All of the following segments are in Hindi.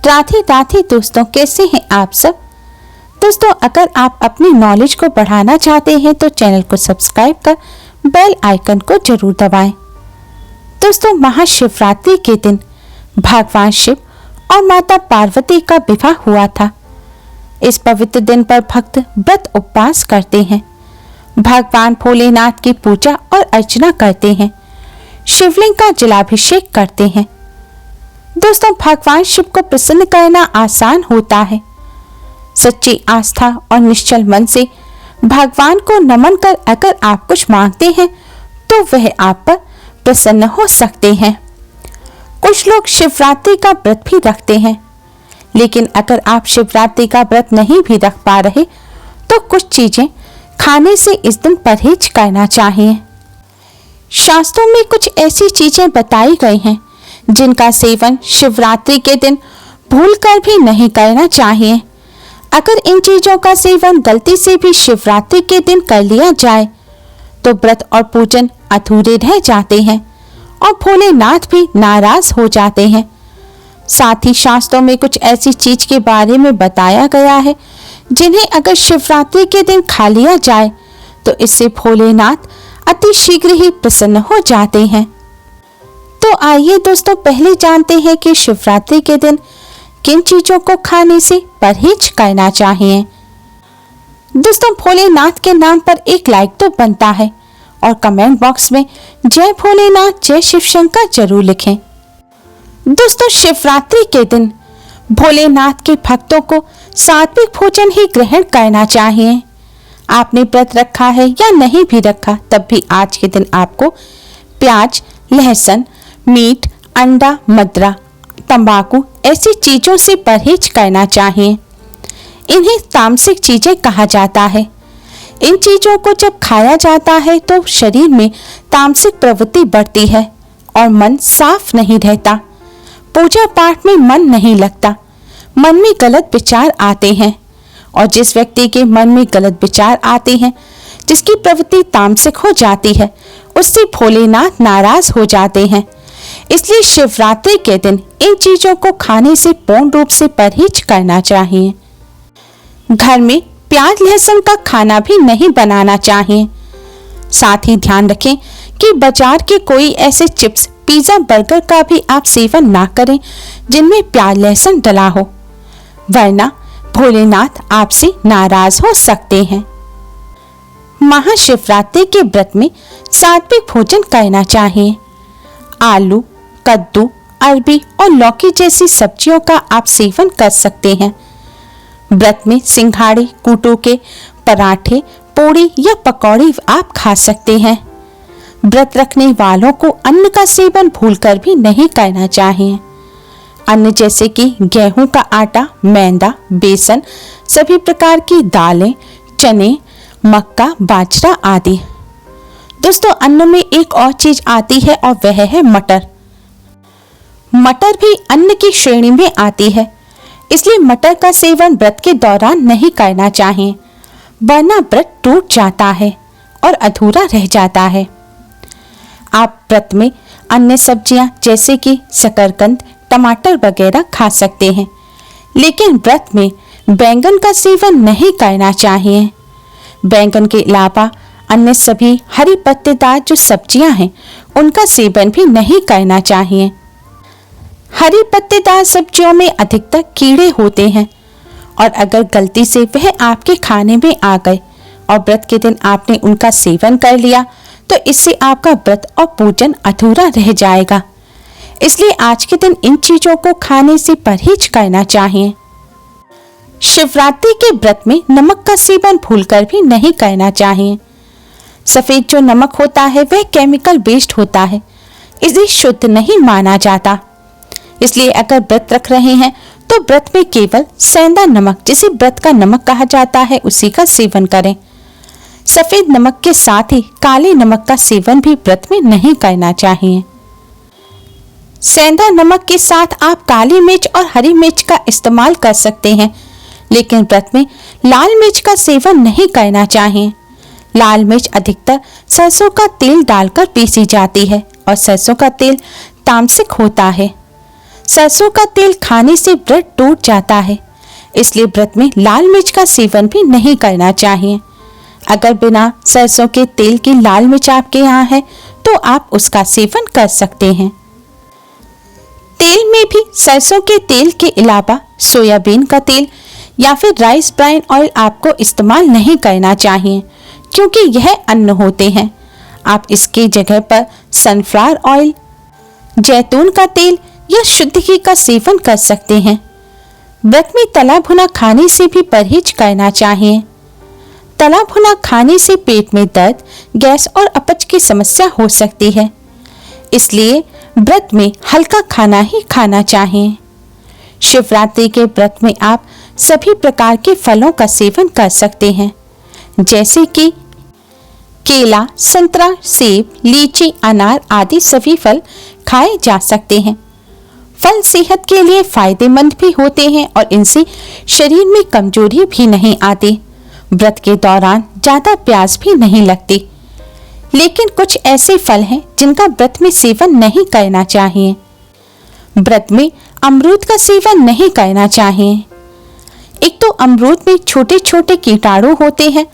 राधे राधे दोस्तों, कैसे हैं आप सब। दोस्तों, अगर आप अपनी नॉलेज को बढ़ाना चाहते हैं तो चैनल को सब्सक्राइब कर बेल आइकन को जरूर दबाएं। दोस्तों, महाशिवरात्रि के दिन भगवान शिव और माता पार्वती का विवाह हुआ था। इस पवित्र दिन पर भक्त व्रत उपवास करते हैं, भगवान भोलेनाथ की पूजा और अर्चना करते हैं, शिवलिंग का जलाभिषेक करते हैं। दोस्तों, भगवान शिव को प्रसन्न करना आसान होता है। सच्ची आस्था और निश्चल मन से भगवान को नमन कर अगर आप कुछ मांगते हैं तो वह आप पर प्रसन्न हो सकते हैं। कुछ लोग शिवरात्रि का व्रत भी रखते हैं, लेकिन अगर आप शिवरात्रि का व्रत नहीं भी रख पा रहे तो कुछ चीजें खाने से इस दिन परहेज करना चाहिए। शास्त्रों में कुछ ऐसी चीजें बताई गई हैं जिनका सेवन शिवरात्रि के दिन भूलकर भी नहीं करना चाहिए। अगर इन चीजों का सेवन गलती से भी शिवरात्रि के दिन कर लिया जाए तो व्रत और पूजन अधूरे रह जाते हैं और भोलेनाथ भी नाराज हो जाते हैं। साथ ही शास्त्रों में कुछ ऐसी चीज के बारे में बताया गया है जिन्हें अगर शिवरात्रि के दिन खा लिया जाए तो इससे भोलेनाथ अति शीघ्र ही प्रसन्न हो जाते हैं। तो आइए दोस्तों, पहले जानते हैं कि शिवरात्रि के दिन किन चीजों को खाने से परहेज करना चाहिए। दोस्तों, भोलेनाथ के नाम पर एक लाइक तो बनता है और कमेंट बॉक्स में जय भोलेनाथ जय शिव शंकर जरूर लिखें। दोस्तों, शिवरात्रि के दिन भोलेनाथ के भक्तों को सात्विक भोजन ही ग्रहण करना चाहिए। आपने व्रत रखा है या नहीं भी रखा, तब भी आज के दिन आपको प्याज, लहसुन, मीट, अंडा, मदिरा, तंबाकू ऐसी चीजों से परहेज करना चाहिए। इन्हें तामसिक चीजें कहा जाता है। इन चीजों को जब खाया जाता है तो शरीर में तामसिक प्रवृत्ति बढ़ती है और मन साफ नहीं रहता। पूजा पाठ में मन नहीं लगता, मन में गलत विचार आते हैं और जिस व्यक्ति के मन में गलत विचार आते हैं, जिसकी प्रवृत्ति तामसिक हो जाती है, उससे भोलेनाथ नाराज हो जाते हैं। इसलिए शिवरात्रि के दिन इन चीजों को खाने से पूर्ण रूप से परहेज करना चाहिए। घर में प्याज लहसुन का खाना भी नहीं बनाना चाहिए। साथ ही ध्यान रखें कि बाजार के कोई ऐसे चिप्स, पिज्जा, बर्गर का भी आप सेवन ना करें जिनमें प्याज लहसुन डला हो, वरना भोलेनाथ आपसे नाराज हो सकते हैं। महाशिवरात्रि के व्रत में सात्विक भोजन करना चाहिए। आलू, कद्दू, अरबी और लौकी जैसी सब्जियों का आप सेवन कर सकते हैं। व्रत में सिंघाड़े, कूटों के पराठे, पूड़ी या पकौड़ी आप खा सकते हैं। व्रत रखने वालों को अन्न का सेवन भूलकर भी नहीं करना चाहिए। अन्न जैसे कि गेहूं का आटा, मैदा, बेसन, सभी प्रकार की दालें, चने, मक्का, बाजरा आदि। दोस्तों, अन्न में एक और चीज आती है और वह है मटर। मटर भी अन्न की श्रेणी में आती है, इसलिए मटर का सेवन व्रत के दौरान नहीं करना चाहिए, वरना व्रत टूट जाता है और अधूरा रह जाता है। आप व्रत में अन्य सब्जियां जैसे कि शकरकंद, टमाटर वगैरह खा सकते हैं, लेकिन व्रत में बैंगन का सेवन नहीं करना चाहिए। बैंगन के अलावा अन्य सभी हरी पत्तेदार जो सब्जियां हैं उनका सेवन भी नहीं करना चाहिए। हरी पत्तेदार सब्जियों में अधिकतर कीड़े होते हैं और अगर गलती से वह आपके खाने में आ गए और व्रत के दिन आपने उनका सेवन कर लिया तो इससे आपका व्रत और पूजन अधूरा रह जाएगा। इसलिए आज के दिन इन चीजों को खाने से परहेज करना चाहिए। शिवरात्रि के व्रत में नमक का सेवन भूलकर भी नहीं करना चाहिए। सफेद जो नमक होता है वह केमिकल बेस्ड होता है, इसे शुद्ध नहीं माना जाता। इसलिए अगर व्रत रख रहे हैं तो व्रत में केवल सेंधा नमक, जिसे व्रत का नमक कहा जाता है, उसी का सेवन करें। सफेद नमक के साथ ही काले नमक का सेवन भी व्रत में नहीं करना चाहिए। सेंधा नमक के साथ आप काली मिर्च और हरी मिर्च का इस्तेमाल कर सकते हैं, लेकिन व्रत में लाल मिर्च का सेवन नहीं करना चाहिए। लाल मिर्च अधिकतर सरसों का तेल डालकर पीसी जाती है और सरसों का तेल तामसिक होता है। सरसों का तेल खाने से व्रत टूट जाता है, इसलिए व्रत में लाल मिर्च का सेवन भी नहीं करना चाहिए। अगर बिना सरसों के तेल की लाल मिर्च आपके यहाँ है तो आप उसका सेवन कर सकते हैं। तेल में भी सरसों के तेल के अलावा सोयाबीन का तेल या फिर राइस ब्राइन ऑयल आपको इस्तेमाल नहीं करना चाहिए, क्योंकि यह अन्न होते हैं। आप इसकी जगह पर सनफ्लावर ऑयल, जैतून का तेल या शुद्ध घी का सेवन कर सकते हैं। व्रत में तला भुना खाने से भी परहेज करना चाहिए। तला भुना खाने से पेट में दर्द, गैस और अपच की समस्या हो सकती है, इसलिए व्रत में हल्का खाना ही खाना चाहिए। शिवरात्रि के व्रत में आप सभी प्रकार के फलों का सेवन कर सकते हैं, जैसे कि केला, संतरा, सेब, लीची, अनार आदि सभी फल खाए जा सकते हैं। फल सेहत के लिए फायदेमंद भी होते हैं और इनसे शरीर में कमजोरी भी नहीं आती। व्रत के दौरान ज्यादा प्यास भी नहीं लगती, लेकिन कुछ ऐसे फल हैं जिनका व्रत में सेवन नहीं करना चाहिए। व्रत में अमरूद का सेवन नहीं करना चाहिए। एक तो अमरूद में छोटे छोटे कीटाणु होते हैं,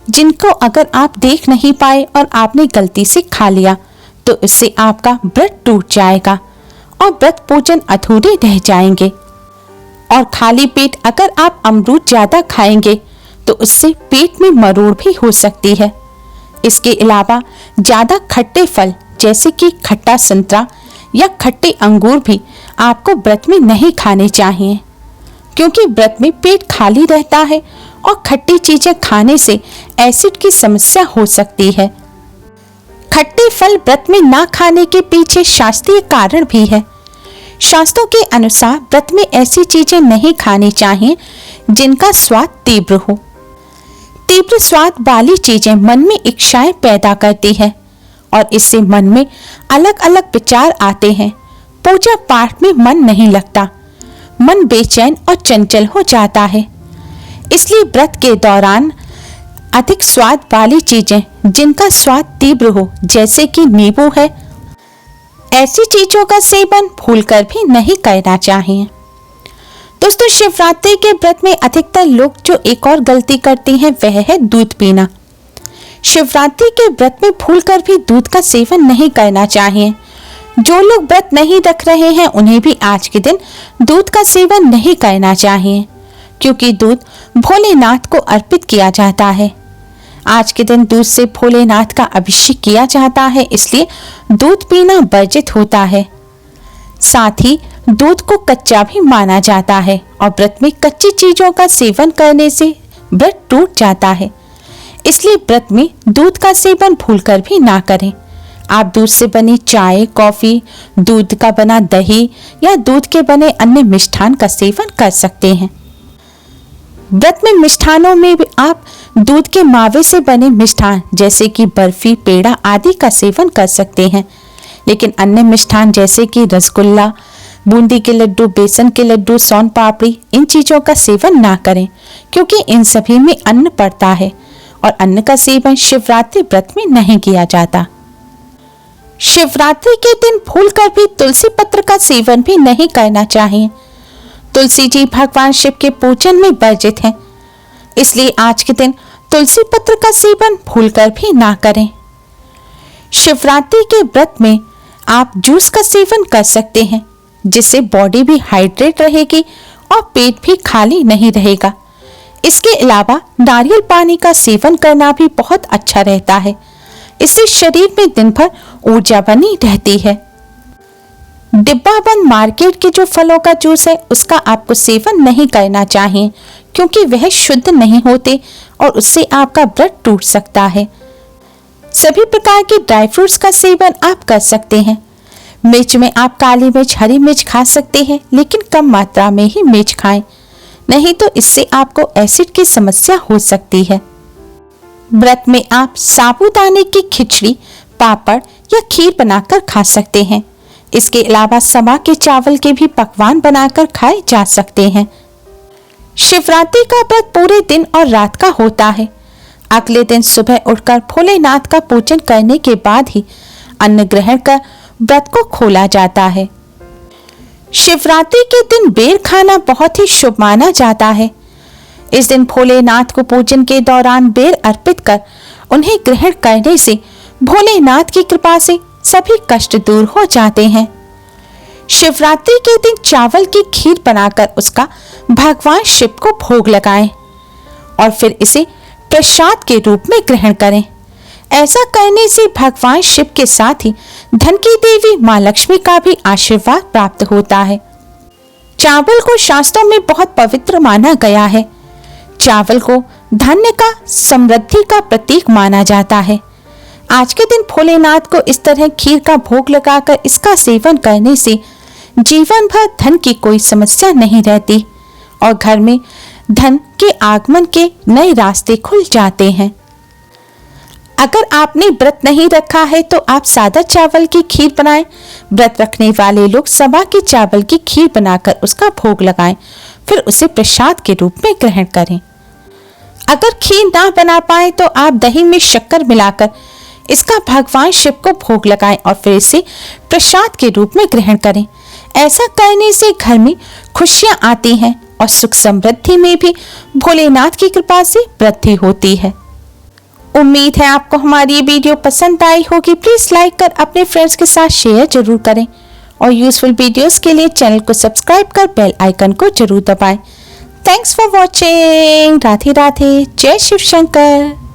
जिनको अगर आप देख नहीं पाए और आपने गलती से खा लिया तो इससे आपका व्रत टूट जाएगा और व्रत पूजन अधूरे रह जाएंगे। और खाली पेट अगर आप अमरूद ज्यादा खाएंगे तो उससे पेट में मरोड़ भी हो सकती है। इसके अलावा ज्यादा खट्टे फल जैसे कि खट्टा संतरा या खट्टे अंगूर भी आपको व्रत में नहीं खाने चाहिए, क्योंकि व्रत में पेट खाली रहता है और खट्टी चीजें खाने से एसिड की समस्या हो सकती है। खट्टे फल व्रत में ना खाने के पीछे शास्त्रीय कारण भी है। शास्त्रों के अनुसार व्रत में ऐसी चीजें नहीं खानी चाहिए जिनका स्वाद तीव्र हो। तीव्र स्वाद वाली चीजें मन में इच्छाएं पैदा करती है और इससे मन में अलग अलग विचार आते हैं। पूजा पाठ में मन नहीं लगता, मन बेचैन और चंचल हो जाता है। इसलिए व्रत के दौरान अधिक स्वाद वाली चीजें जिनका स्वाद तीव्र हो, जैसे कि नींबू है, ऐसी चीजों का सेवन भूलकर भी नहीं करना चाहिए। दोस्तों, शिवरात्रि के व्रत में अधिकतर लोग जो एक और गलती करते हैं वह है दूध पीना। शिवरात्रि के व्रत में भूलकर भी दूध का सेवन नहीं करना चाहिए। जो लोग व्रत नहीं रख रहे हैं उन्हें भी आज के दिन दूध का सेवन नहीं करना चाहिए, क्योंकि दूध भोलेनाथ को अर्पित किया जाता है। आज के दिन दूध से भोलेनाथ का अभिषेक किया जाता है, इसलिए दूध पीना वर्जित होता है। साथ ही दूध को कच्चा भी माना जाता है और व्रत में कच्ची चीजों का सेवन करने से व्रत टूट जाता है। इसलिए व्रत में दूध का सेवन भूलकर भी ना करें। आप दूध से बनी चाय, कॉफी, दूध का बना दही या दूध के बने अन्य मिष्ठान का सेवन कर सकते हैं। व्रत में मिष्ठानों में भी आप दूध के मावे से बने मिष्ठान जैसे कि बर्फी, पेड़ा आदि का सेवन कर सकते हैं, लेकिन अन्य मिष्ठान जैसे कि रसगुल्ला, बूंदी के लड्डू, बेसन के लड्डू, सोन पापड़ी, इन चीजों का सेवन ना करें, क्योंकि इन सभी में अन्न पड़ता है और अन्न का सेवन शिवरात्रि व्रत में नहीं किया जाता। शिवरात्रि के दिन भूलकर भी तुलसी पत्र का सेवन भी नहीं करना चाहिए। तुलसी जी भगवान शिव के पूजन में वर्जित हैं, इसलिए आज के दिन तुलसी पत्र का सेवन भूलकर भी ना करें। शिवरात्रि के व्रत में आप जूस का सेवन कर सकते हैं, जिससे बॉडी भी हाइड्रेट रहेगी और पेट भी खाली नहीं रहेगा। इसके अलावा नारियल पानी का सेवन करना भी बहुत अच्छा रहता है। इससे शरीर में दिन भर ऊर्जा बनी रहती है। डिब्बा बंद मार्केट के जो फलों का जूस है उसका आपको सेवन नहीं करना चाहिए, क्योंकि वह शुद्ध नहीं होते और उससे आपका व्रत टूट सकता है। सभी प्रकार के ड्राई फ्रूट्स का सेवन आप कर सकते हैं। मिर्च में आप काली मिर्च, हरी मिर्च खा सकते हैं, लेकिन कम मात्रा में ही मिर्च खाएं, नहीं तो इससे आपको एसिड की समस्या हो सकती है। व्रत में आप साबूदाने की खिचड़ी, पापड़ या खीर बनाकर खा सकते हैं। इसके अलावा समा के चावल के भी पकवान बनाकर खाए जा सकते हैं। शिवरात्रि का व्रत पूरे दिन और रात का होता है। अगले दिन सुबह उठकर भोलेनाथ का पूजन करने के बाद ही अन्न ग्रहण कर व्रत को खोला जाता है। शिवरात्रि के दिन बेर खाना बहुत ही शुभ माना जाता है। इस दिन भोलेनाथ को पूजन के दौरान बेर अर्पित कर उन्हें ग्रहण करने से भोलेनाथ की कृपा से सभी कष्ट दूर हो जाते हैं। शिवरात्रि के दिन चावल की खीर बनाकर उसका भगवान शिव को भोग लगाएं और फिर इसे प्रसाद के रूप में ग्रहण करें। ऐसा करने से भगवान शिव के साथ ही धन की देवी मां लक्ष्मी का भी आशीर्वाद प्राप्त होता है। चावल को शास्त्रों में बहुत पवित्र माना गया है। चावल को धन्य का, समृद्धि का प्रतीक माना जाता है। आज के दिन भोलेनाथ को इस तरह खीर का भोग लगाकर इसका सेवन करने से जीवन भर धन की कोई समस्या नहीं रहती और घर में धन के आगमन के नए रास्ते खुल जाते हैं। अगर आपने व्रत नहीं रखा है तो आप सादा चावल की खीर बनाएं। व्रत रखने वाले लोग सवा के चावल की खीर बनाकर उसका भोग लगाएं, फिर उसे प्रसाद के रूप में ग्रहण करें। अगर खीर ना बना पाए तो आप दही में शक्कर मिलाकर इसका भगवान शिव को भोग लगाएं और फिर इसे प्रसाद के रूप में ग्रहण करें। ऐसा करने से घर में खुशियां आती हैं और सुख समृद्धि में भी भोलेनाथ की कृपा से वृद्धि होती है। उम्मीद है आपको हमारी ये वीडियो पसंद आई होगी। प्लीज लाइक कर अपने फ्रेंड्स के साथ शेयर जरूर करें और यूजफुल वीडियोस के लिए चैनल को सब्सक्राइब कर बेल आइकन को जरूर दबाएं। Thanks for watching. Radhe Radhe. जय शिव शंकर।